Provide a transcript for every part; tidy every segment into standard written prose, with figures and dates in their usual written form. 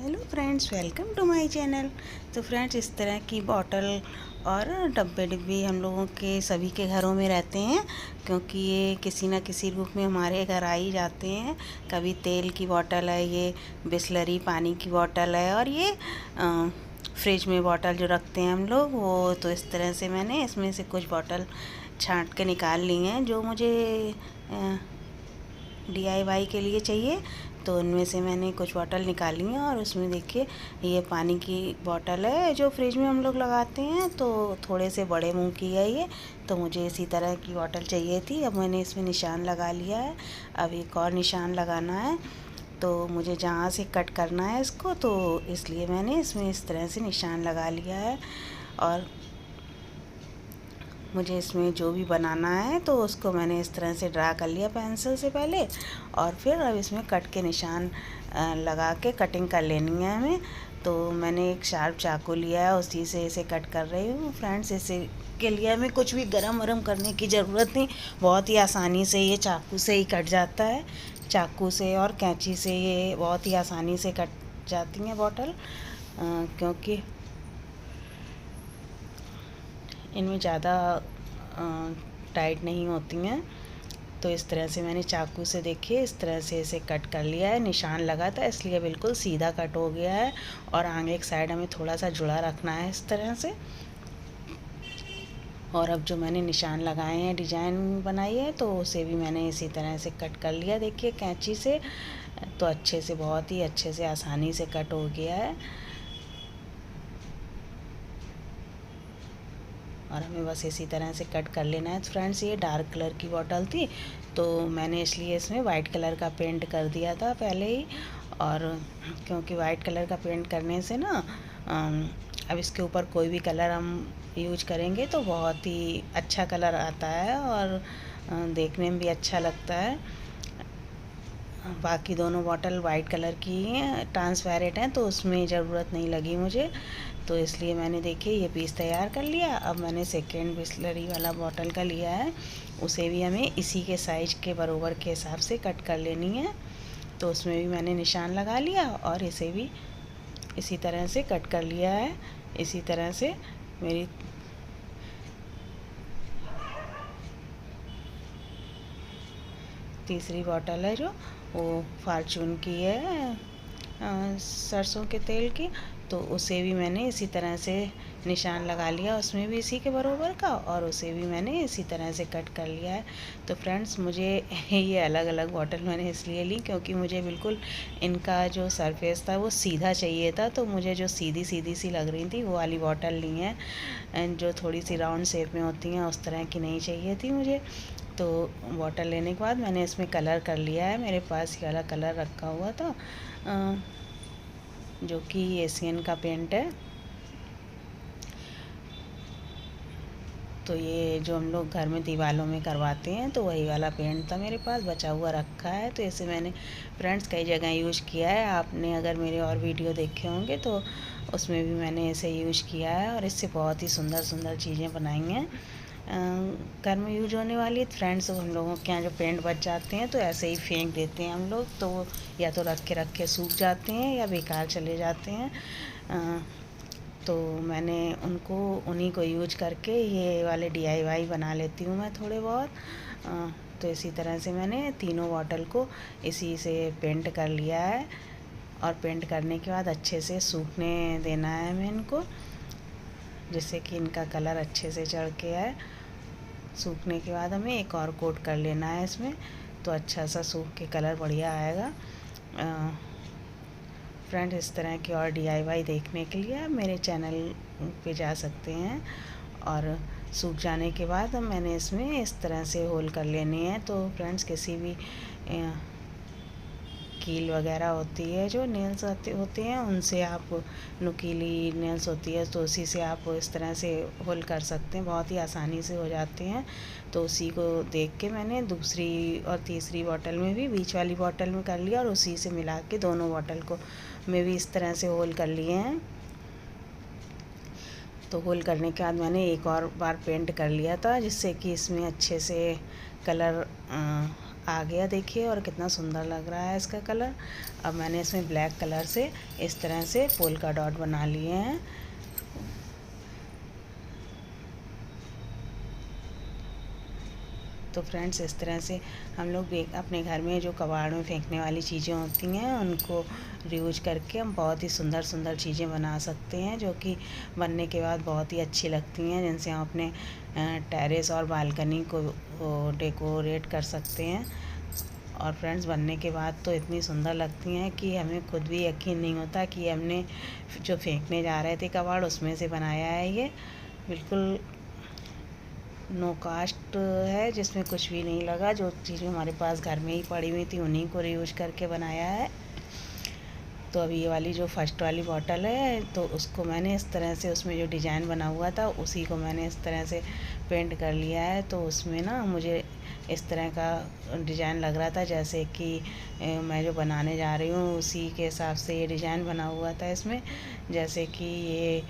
Hello friends, welcome to my channel. तो friends, इस तरह की बॉटल और डब्बे डिब्बी हम लोगों के सभी के घरों में रहते हैं, क्योंकि ये किसी न किसी रूप में हमारे घर आ ही जाते हैं। कभी तेल की बॉटल है, ये बिसलरी पानी की बॉटल है, और ये फ्रिज में बॉटल जो रखते हैं हम लोग वो। तो इस तरह से मैंने इसमें से कुछ बॉटल छांट के निकाल ली हैं जो मुझे DIY के लिए चाहिए। तो उनमें से मैंने कुछ बॉटल निकाली हैं, और उसमें देखिए ये पानी की बॉटल है जो फ्रिज में हम लोग लगाते हैं। तो थोड़े से बड़े मुंह की है ये, तो मुझे इसी तरह की बॉटल चाहिए थी। अब मैंने इसमें निशान लगा लिया है, अब एक और निशान लगाना है। तो मुझे जहाँ से कट करना है इसको, तो इसलिए मैंने इसमें इस तरह से निशान लगा लिया है। और मुझे इसमें जो भी बनाना है तो उसको मैंने इस तरह से ड्रा कर लिया पेंसिल से पहले, और फिर अब इसमें कट के निशान लगा के कटिंग कर लेनी है हमें। तो मैंने एक शार्प चाकू लिया है, उसी से इसे कट कर रही हूँ फ्रेंड्स। इसे के लिए हमें कुछ भी गरम वरम करने की ज़रूरत नहीं, बहुत ही आसानी से ये चाकू से ही कट जाता है। चाकू से और कैंची से ये बहुत ही आसानी से कट जाती हैं बॉटल, क्योंकि इनमें ज़्यादा टाइट नहीं होती हैं। तो इस तरह से मैंने चाकू से देखिए इस तरह से इसे कट कर लिया है। निशान लगा था इसलिए बिल्कुल सीधा कट हो गया है, और आगे एक साइड हमें थोड़ा सा जुड़ा रखना है इस तरह से। और अब जो मैंने निशान लगाए हैं, डिजाइन बनाई है, तो उसे भी मैंने इसी तरह से कट कर लिया देखिए कैंची से। तो अच्छे से, बहुत ही अच्छे से, आसानी से कट हो गया है। और हमें बस इसी तरह से कट कर लेना है। फ्रेंड्स, ये डार्क कलर की बॉटल थी, तो मैंने इसलिए इसमें वाइट कलर का पेंट कर दिया था पहले ही। और क्योंकि वाइट कलर का पेंट करने से ना, अब इसके ऊपर कोई भी कलर हम यूज करेंगे तो बहुत ही अच्छा कलर आता है, और देखने में भी अच्छा लगता है। बाकी दोनों बॉटल वाइट कलर की हैं, ट्रांसपेरेंट हैं, तो उसमें ज़रूरत नहीं लगी मुझे। तो इसलिए मैंने देखिए ये पीस तैयार कर लिया। अब मैंने सेकेंड बिसलरी वाला बॉटल का लिया है, उसे भी हमें इसी के साइज़ के बराबर के हिसाब से कट कर लेनी है। तो उसमें भी मैंने निशान लगा लिया, और इसे भी इसी तरह से कट कर लिया है। इसी तरह से मेरी तीसरी बॉटल है जो वो फार्चून की है, सरसों के तेल की। तो उसे भी मैंने इसी तरह से निशान लगा लिया, उसमें भी इसी के बराबर का, और उसे भी मैंने इसी तरह से कट कर लिया है। तो फ्रेंड्स, मुझे ये अलग अलग बॉटल मैंने इसलिए ली क्योंकि मुझे बिल्कुल इनका जो सरफेस था वो सीधा चाहिए था। तो मुझे जो सीधी सीधी सी लग रही थी वो वाली बॉटल ली है, एंड जो थोड़ी सी राउंड शेप में होती हैं उस तरह की नहीं चाहिए थी मुझे। तो बॉटल लेने के बाद मैंने इसमें कलर कर लिया है। मेरे पास ये वाला कलर रखा हुआ था, जो कि एशियन का पेंट है। तो ये जो हम लोग घर में दीवारों में करवाते हैं, तो वही वाला पेंट था मेरे पास, बचा हुआ रखा है। तो इसे मैंने फ्रेंड्स कई जगह यूज़ किया है। आपने अगर मेरे और वीडियो देखे होंगे तो उसमें भी मैंने इसे यूज़ किया है, और इससे बहुत ही सुंदर सुंदर चीज़ें बनाई हैं घर में यूज होने वाली। फ्रेंड्स, हम लोगों के यहाँ जो पेंट बच जाते हैं तो ऐसे ही फेंक देते हैं हम लोग, तो या तो रख के सूख जाते हैं या बेकार चले जाते हैं। तो मैंने उन्हीं को यूज करके ये वाले DIY बना लेती हूँ मैं थोड़े बहुत। तो इसी तरह से मैंने तीनों बॉटल को इसी से पेंट कर लिया है, और पेंट करने के बाद अच्छे से सूखने देना है हमें इनको, जिससे कि इनका कलर अच्छे से चढ़ के आए। सूखने के बाद हमें एक और कोट कर लेना है इसमें, तो अच्छा सा सूख के कलर बढ़िया आएगा। फ्रेंड, इस तरह की और DIY देखने के लिए आप मेरे चैनल पे जा सकते हैं। और सूख जाने के बाद मैंने इसमें इस तरह से होल कर लेने हैं। तो फ्रेंड्स, किसी भी कील वगैरह होती है, जो नेल्स होते हैं, उनसे आप, नुकीली नेल्स होती है, तो उसी से आप इस तरह से होल कर सकते हैं, बहुत ही आसानी से हो जाते हैं। तो उसी को देख के मैंने दूसरी और तीसरी बॉटल में भी, बीच वाली बॉटल में कर लिया, और उसी से मिला के दोनों बॉटल को में भी इस तरह से होल कर लिए हैं। तो होल करने के बाद मैंने एक और बार पेंट कर लिया था, जिससे कि इसमें अच्छे से कलर आ गया देखिए, और कितना सुंदर लग रहा है इसका कलर। अब मैंने इसमें ब्लैक कलर से इस तरह से पोल्का डॉट बना लिए हैं। तो फ्रेंड्स, इस तरह से हम लोग अपने घर में जो कबाड़ में फेंकने वाली चीज़ें होती हैं उनको रीयूज करके हम बहुत ही सुंदर सुंदर चीज़ें बना सकते हैं, जो कि बनने के बाद बहुत ही अच्छी लगती हैं, जिनसे हम अपने टेरेस और बालकनी को डेकोरेट कर सकते हैं। और फ्रेंड्स, बनने के बाद तो इतनी सुंदर लगती हैं कि हमें खुद भी यकीन नहीं होता कि हमने जो फेंकने जा रहे थे कबाड़ उसमें से बनाया है। ये बिल्कुल नो कास्ट है, जिसमें कुछ भी नहीं लगा। जो चीज़ें हमारे पास घर में ही पड़ी हुई थी उन्हीं को रीयूज करके बनाया है। तो अभी ये वाली जो फर्स्ट वाली बॉटल है, तो उसको मैंने इस तरह से, उसमें जो डिज़ाइन बना हुआ था उसी को मैंने इस तरह से पेंट कर लिया है। तो उसमें ना मुझे इस तरह का डिज़ाइन लग रहा था जैसे कि मैं जो बनाने जा रही हूँ उसी के हिसाब से ये डिज़ाइन बना हुआ था इसमें। जैसे कि ये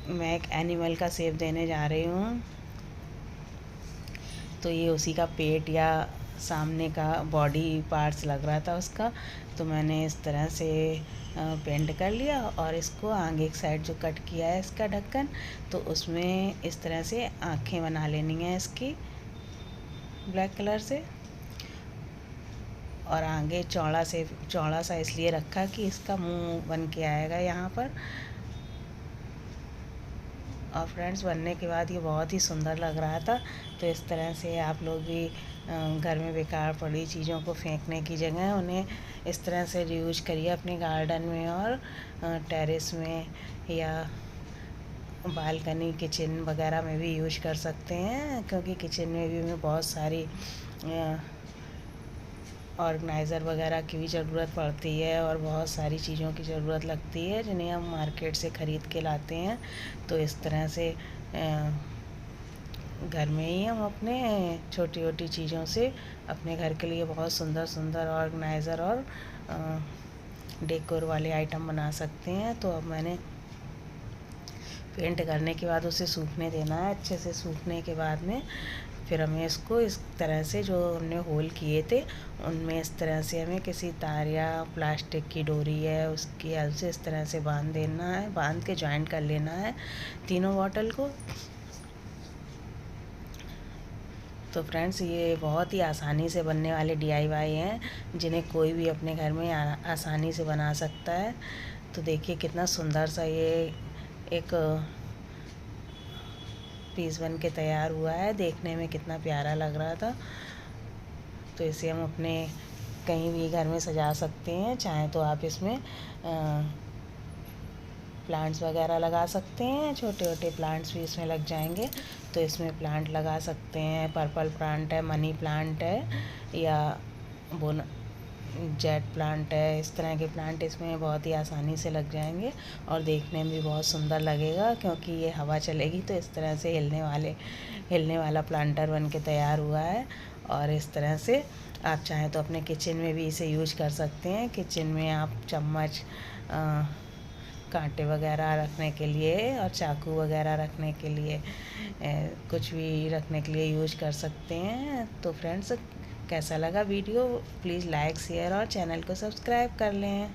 मैं एक एनिमल का शेप देने जा रही हूँ, तो ये उसी का पेट या सामने का बॉडी पार्ट्स लग रहा था उसका। तो मैंने इस तरह से पेंट कर लिया, और इसको आगे एक साइड जो कट किया है इसका ढक्कन, तो उसमें इस तरह से आँखें बना लेनी है इसकी ब्लैक कलर से। और आगे चौड़ा सा इसलिए रखा कि इसका मुंह बन के आएगा यहाँ पर। और फ्रेंड्स, बनने के बाद ये बहुत ही सुंदर लग रहा था। तो इस तरह से आप लोग भी घर में बेकार पड़ी चीज़ों को फेंकने की जगह उन्हें इस तरह से रीयूज करिए अपने गार्डन में और टेरेस में या बालकनी किचन वगैरह में भी यूज कर सकते हैं, क्योंकि किचन में भी हमें बहुत सारी ऑर्गेनाइज़र वगैरह की भी ज़रूरत पड़ती है और बहुत सारी चीज़ों की ज़रूरत लगती है जिन्हें हम मार्केट से ख़रीद के लाते हैं। तो इस तरह से घर में ही हम अपने छोटी छोटी चीज़ों से अपने घर के लिए बहुत सुंदर सुंदर ऑर्गेनाइज़र और डेकोर वाले आइटम बना सकते हैं। तो अब मैंने पेंट करने के बाद उसे सूखने देना है। अच्छे से सूखने के बाद में फिर हमें इसको इस तरह से, जो हमने होल किए थे उनमें इस तरह से हमें किसी तार या प्लास्टिक की डोरी है उसकी हेल्प से इस तरह से बांध देना है, बांध के जॉइंट कर लेना है तीनों बॉटल को। तो फ्रेंड्स, ये बहुत ही आसानी से बनने वाले DIY हैं जिन्हें कोई भी अपने घर में आसानी से बना सकता है। तो देखिए कितना सुंदर सा ये एक पीस बन के तैयार हुआ है, देखने में कितना प्यारा लग रहा था। तो इसे हम अपने कहीं भी घर में सजा सकते हैं। चाहे तो आप इसमें प्लांट्स वगैरह लगा सकते हैं, छोटे छोटे प्लांट्स भी इसमें लग जाएंगे। तो इसमें प्लांट लगा सकते हैं, पर्पल प्लांट है, मनी प्लांट है, या जेट प्लांट है। इस तरह के प्लांट इसमें बहुत ही आसानी से लग जाएंगे और देखने में भी बहुत सुंदर लगेगा, क्योंकि ये हवा चलेगी तो इस तरह से हिलने वाला प्लांटर बन के तैयार हुआ है। और इस तरह से आप चाहें तो अपने किचन में भी इसे यूज कर सकते हैं। किचन में आप चम्मच, कांटे वगैरह रखने के लिए और चाकू वगैरह रखने के लिए, कुछ भी रखने के लिए यूज कर सकते हैं। तो फ्रेंड्स, कैसा लगा वीडियो, प्लीज़ लाइक शेयर और चैनल को सब्सक्राइब कर लें।